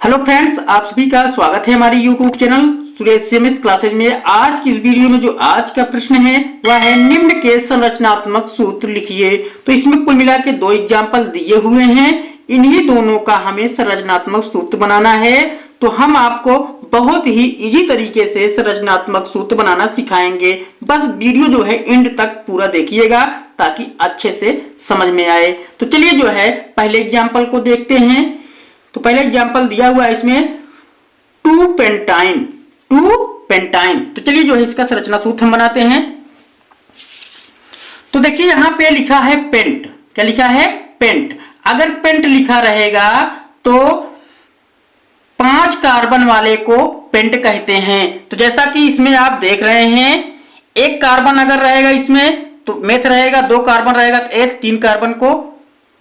Hello friends, आप सभी का स्वागत है हमारे YouTube channel Suresh MS classes में। आज की इस वीडियो में जो आज का प्रश्न है वह है निम्न के संरचनात्मक सूत्र लिखिए। तो इसमें कुल मिला के दो एग्जाम्पल दिए हुए हैं, इन्हीं दोनों का हमें संरचनात्मक सूत्र बनाना है। तो हम आपको बहुत ही इजी तरीके से संरचनात्मक सूत्र बनाना सिखाएंगे। बस वीडियो जो है एंड तक पूरा देखिएगा ताकि अच्छे से समझ में आए। तो चलिए जो है पहले एग्जाम्पल को देखते हैं। तो पहले एग्जांपल दिया हुआ है इसमें 2 पेंटाइन। तो चलिए जो है इसका संरचना सूत्र हम बनाते हैं। तो देखिए यहां पे लिखा है पेंट। क्या लिखा है? पेंट। अगर पेंट लिखा रहेगा तो 5 कार्बन वाले को पेंट कहते हैं। तो जैसा कि इसमें आप देख रहे हैं, एक कार्बन अगर रहेगा इसमें तो मेथ रहेगा, 2 कार्बन रहेगा तो एथ, 3 कार्बन को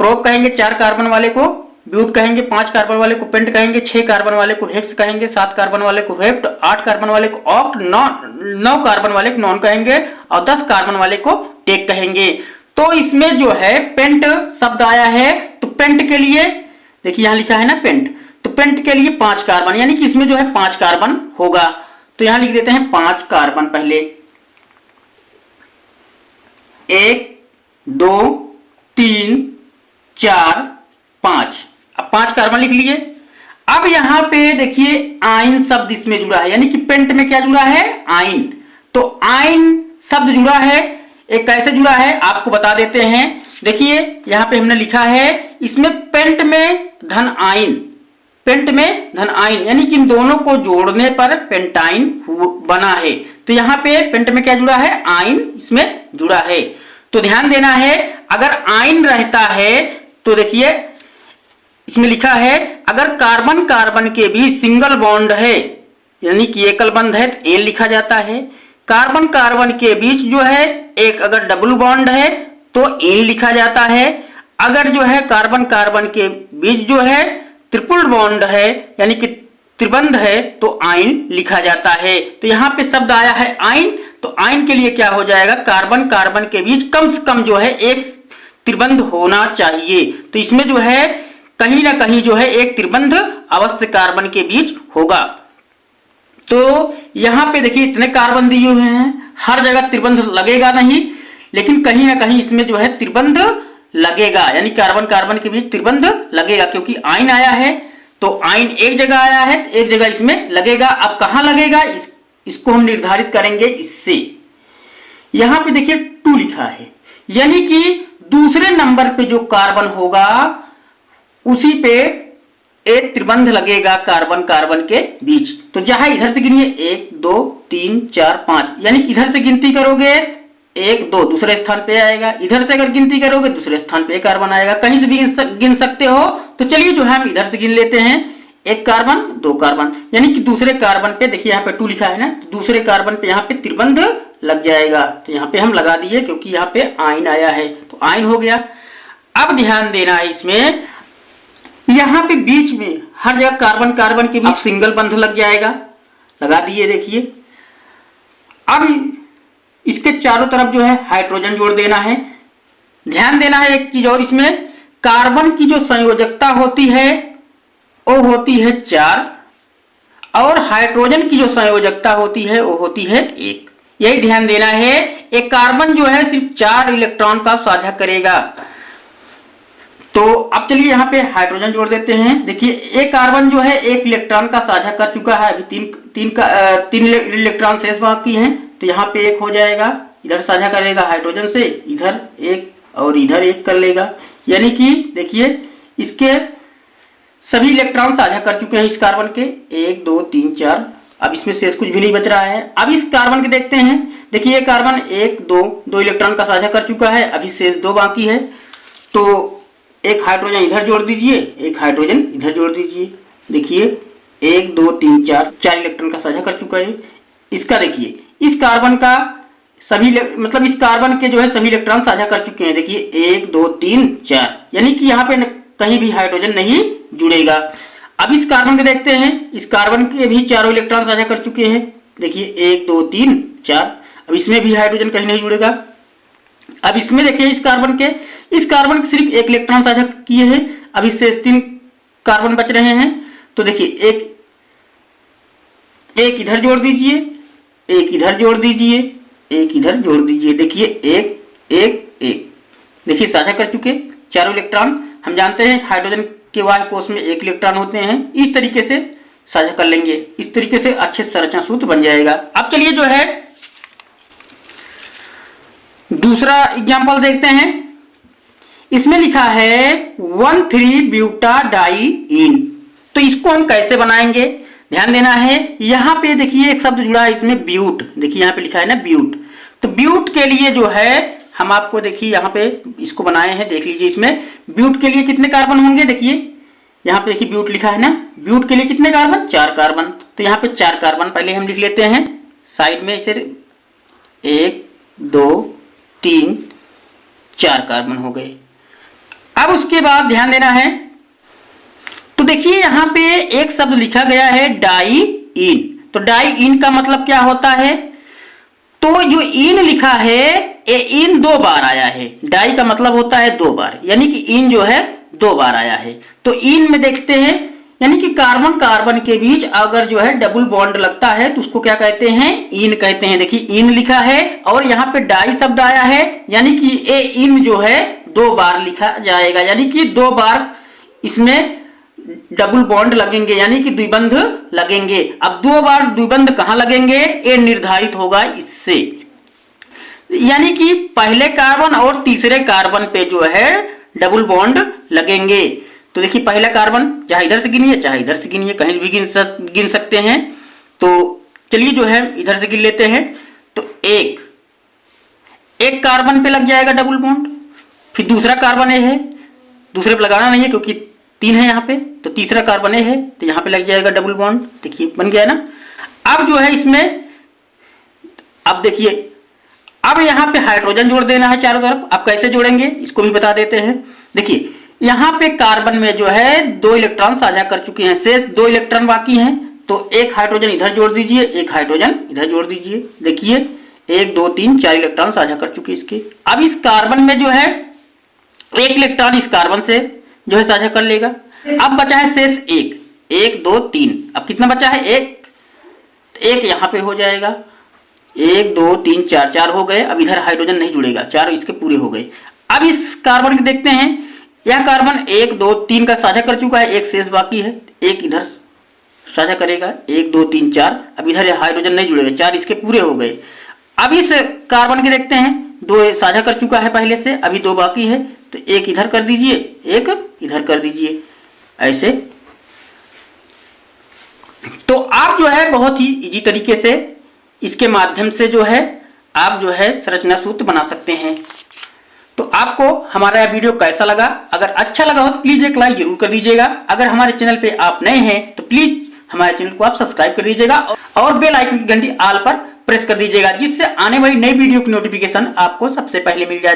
प्रोप कहेंगे, 4 कार्बन वाले को ब्यूट कहेंगे, 5 कार्बन वाले को पेंट कहेंगे, 6 कार्बन वाले को हेक्स कहेंगे, 7 कार्बन वाले को हेप्ट, 8 कार्बन वाले को ऑक्ट, 9 कार्बन वाले को नॉन कहेंगे और 10 कार्बन वाले को टेक कहेंगे। तो इसमें जो है पेंट शब्द आया है। तो पेंट के लिए देखिए यहां लिखा है ना पेंट, तो पेंट के लिए 5 कार्बन, यानी कि इसमें जो है 5 कार्बन होगा। तो यहां लिख देते हैं 5 कार्बन। पहले 1 2 3 4 5, अब 5 कार्बन लिख लिए। अब यहां पे देखिए आइन शब्द इसमें जुड़ा है, यानी कि पेंट में क्या जुड़ा है? आइन। तो आइन शब्द जुड़ा है। एक कैसे जुड़ा है आपको बता देते हैं। देखिए यहां पे हमने लिखा है इसमें पेंट में धन आइन, पेंट में धन आइन, यानी कि इन दोनों को जोड़ने पर पेंटाइन बना है। तो यहां पे पेंट में क्या जुड़ा है? आइन इसमें जुड़ा है। तो ध्यान देना है, अगर आइन रहता है तो देखिए इसमें लिखा है अगर कार्बन कार्बन के बीच सिंगल बॉन्ड है, यानी कि एकल बंध है तो एन लिखा जाता है। कार्बन कार्बन के बीच जो है एक अगर डबल बॉन्ड है तो एन लिखा जाता है। अगर जो है कार्बन कार्बन के बीच जो है ट्रिपल बॉन्ड है, यानी कि त्रिबंध है, तो आइन लिखा जाता है। तो यहाँ पे शब्द आया है आइन। तो आइन के लिए क्या हो जाएगा? कार्बन कार्बन के बीच कम से कम जो है एक त्रिबंध होना चाहिए। तो इसमें जो है कहीं ना कहीं जो है एक त्रिबंध अवश्य कार्बन के बीच होगा। तो यहां पे देखिए इतने कार्बन दिए हुए हैं, हर जगह त्रिबंध लगेगा नहीं, लेकिन कहीं ना कहीं इसमें जो है त्रिबंध लगेगा, यानी कार्बन कार्बन के बीच त्रिबंध लगेगा, क्योंकि आइन आया है। तो आइन एक जगह आया है तो एक जगह इसमें लगेगा। अब कहां लगेगा इसको हम निर्धारित करेंगे इससे। यहां पे देखिए 2 लिखा है, यानी कि दूसरे नंबर पे जो कार्बन होगा उसी पे एक त्रिबंध लगेगा कार्बन कार्बन के बीच। तो जहां इधर से गिनिए 1 2 3 4 5, यानी कि इधर से गिनती करोगे 1 2 दूसरे स्थान पे आएगा, इधर से अगर गिनती करोगे दूसरे स्थान पे कार्बन आएगा। कहीं से भी गिन सकते हो। तो चलिए जो है हम इधर से गिन लेते हैं, 1 कार्बन 2 कार्बन, यानी कि दूसरे कार्बन पे देखिए यहाँ पे 2 लिखा है ना, तो दूसरे कार्बन पे यहाँ पे त्रिबंध लग जाएगा। तो यहाँ पे हम लगा दिए क्योंकि यहाँ पे आइन आया है, तो आइन हो गया। अब ध्यान देना है इसमें, यहां पे बीच में हर जगह कार्बन कार्बन के बीच सिंगल बंध लग जाएगा, लगा दिए। देखिए अब इसके चारों तरफ जो है हाइड्रोजन जोड़ देना है। ध्यान देना है एक चीज और, इसमें कार्बन की जो संयोजकता होती है वो होती है 4 और हाइड्रोजन की जो संयोजकता होती है वो होती है 1। यही ध्यान देना है। एक कार्बन जो है सिर्फ 4 इलेक्ट्रॉन का साझा करेगा। तो अब चलिए यहाँ पे हाइड्रोजन जोड़ देते हैं। देखिए एक कार्बन जो है 1 इलेक्ट्रॉन का साझा कर चुका है, अभी 3 इलेक्ट्रॉन शेष बाकी हैं। तो यहाँ पे 1 हो जाएगा, इधर साझा करेगा हाइड्रोजन से, इधर 1 और इधर 1 कर लेगा, यानी कि देखिए इसके सभी इलेक्ट्रॉन साझा कर चुके हैं इस कार्बन के 1 2 3 4। अब इसमें शेष कुछ भी नहीं बच रहा है। अब इस कार्बन के देखते हैं। देखिए ये कार्बन 1 2 इलेक्ट्रॉन का साझा कर चुका है, अभी शेष 2 बाकी है। तो एक हाइड्रोजन इधर जोड़ दीजिए, एक हाइड्रोजन इधर जोड़ दीजिए। देखिए 1 2 3 4 इलेक्ट्रॉन का साझा कर चुका है। इसका देखिए इस कार्बन का सभी मतलब इस कार्बन के जो है सभी इलेक्ट्रॉन साझा कर चुके हैं। देखिए 1 2 3 4, यानी कि यहाँ पे कहीं भी हाइड्रोजन नहीं जुड़ेगा। अब इस कार्बन के देखते हैं, इस कार्बन के भी 4 इलेक्ट्रॉन साझा कर चुके हैं। देखिए 1 2 3 4, अब इसमें भी हाइड्रोजन कहीं नहीं जुड़ेगा। अब इसमें देखिए इस कार्बन के सिर्फ 1 इलेक्ट्रॉन साझा किए हैं, अभी शेष 3 कार्बन बच रहे हैं। तो देखिए एक इधर जोड़ दीजिए, एक इधर जोड़ दीजिए, एक इधर जोड़ दीजिए। देखिए एक एक एक, देखिए साझा कर चुके चारों इलेक्ट्रॉन। हम जानते हैं हाइड्रोजन के बाह्य कोश में एक इलेक्ट्रॉन होते हैं। इस तरीके से साझा कर लेंगे, इस तरीके से अच्छे संरचना सूत्र बन जाएगा। अब चलिए जो है दूसरा एग्जाम्पल देखते हैं। इसमें लिखा है 1,3-ब्यूटाडाइईन। तो इसको हम कैसे बनाएंगे, ध्यान देना है। यहां पे देखिए एक शब्द जुड़ा है इसमें, ब्यूट। देखिए यहां पे लिखा है ना ब्यूट। तो ब्यूट के लिए जो है हम आपको देखिए यहां पे इसको बनाए हैं, देख लीजिए। इसमें ब्यूट के लिए कितने कार्बन होंगे, देखिए यहां पे देखिए ब्यूट लिखा है ना। ब्यूट के लिए कितने कार्बन, 4 कार्बन। तो यहां पे 4 कार्बन पहले हम लिख लेते हैं साइड में। इसे 1 2 3 4 कार्बन हो गए। अब उसके बाद ध्यान देना है, तो देखिए यहां पे एक शब्द लिखा गया है डाइईन। तो डाइईन का मतलब क्या होता है, तो जो इन लिखा है ये इन 2 बार आया है। डाई का मतलब होता है 2 बार, यानी कि इन जो है 2 बार आया है। तो इन में देखते हैं, यानी कि कार्बन कार्बन के बीच अगर जो है डबल बॉन्ड लगता है तो उसको क्या कहते हैं, इन कहते हैं। देखिए इन लिखा है और यहाँ पे डाई शब्द आया है, यानी कि ए इन जो है 2 बार लिखा जाएगा, यानी कि 2 बार इसमें डबल बॉन्ड लगेंगे, यानी कि द्विबंध लगेंगे। अब 2 बार द्विबंध कहां लगेंगे, ये निर्धारित होगा इससे, यानी कि पहले कार्बन और तीसरे कार्बन पे जो है डबल बॉन्ड लगेंगे। तो देखिए पहला कार्बन चाहे इधर से गिनिए चाहे इधर से गिनिए, कहीं भी गिन सकते हैं। तो चलिए जो है इधर से गिन लेते हैं। तो एक कार्बन पे लग जाएगा डबल बॉन्ड, फिर दूसरा कार्बन ए है, दूसरे पे लगाना नहीं है क्योंकि 3 है यहाँ पे। तो तीसरा कार्बन ए है तो यहाँ पे लग जाएगा डबल बॉन्ड। देखिए बन गया ना। अब जो है इसमें, अब देखिए अब यहाँ पे हाइड्रोजन जोड़ देना है चारों तरफ। अब कैसे जोड़ेंगे इसको भी बता देते हैं। देखिए यहाँ पे कार्बन में जो है 2 इलेक्ट्रॉन साझा कर चुके हैं, शेष 2 इलेक्ट्रॉन बाकी हैं। तो एक हाइड्रोजन इधर जोड़ दीजिए, एक हाइड्रोजन इधर जोड़ दीजिए। देखिए 1 2 3 4 इलेक्ट्रॉन साझा कर चुके इसके। अब इस कार्बन में जो है 1 इलेक्ट्रॉन इस कार्बन से जो है साझा कर लेगा। अब बचा है शेष 1 2 3। अब कितना बचा है, 1 यहाँ पे हो जाएगा। 1 2 3 4 4 हो गए। अब इधर हाइड्रोजन नहीं जुड़ेगा, 4 इसके पूरे हो गए। अब इस कार्बन को देखते हैं, यह कार्बन 1 2 3 का साझा कर चुका है, 1 शेष बाकी है, 1 इधर साझा करेगा। 1 2 3 4। अब इधर हाइड्रोजन नहीं जुड़ेगा, 4 इसके पूरे हो गए। अब इस कार्बन के देखते हैं, 2 साझा कर चुका है पहले से, अभी 2 बाकी है। तो 1 इधर कर दीजिए, 1 इधर कर दीजिए, ऐसे। तो आप जो है बहुत ही इजी तरीके से इसके माध्यम से जो है आप जो है संरचना सूत्र बना सकते हैं। तो आपको हमारा यह वीडियो कैसा लगा, अगर अच्छा लगा हो तो प्लीज एक लाइक जरूर कर दीजिएगा। अगर हमारे चैनल पे आप नए हैं तो प्लीज हमारे चैनल को आप सब्सक्राइब कर दीजिएगा और बेल आइकन की घंटी ऑल पर प्रेस कर दीजिएगा, जिससे आने वाली नई वीडियो की नोटिफिकेशन आपको सबसे पहले मिल जाए।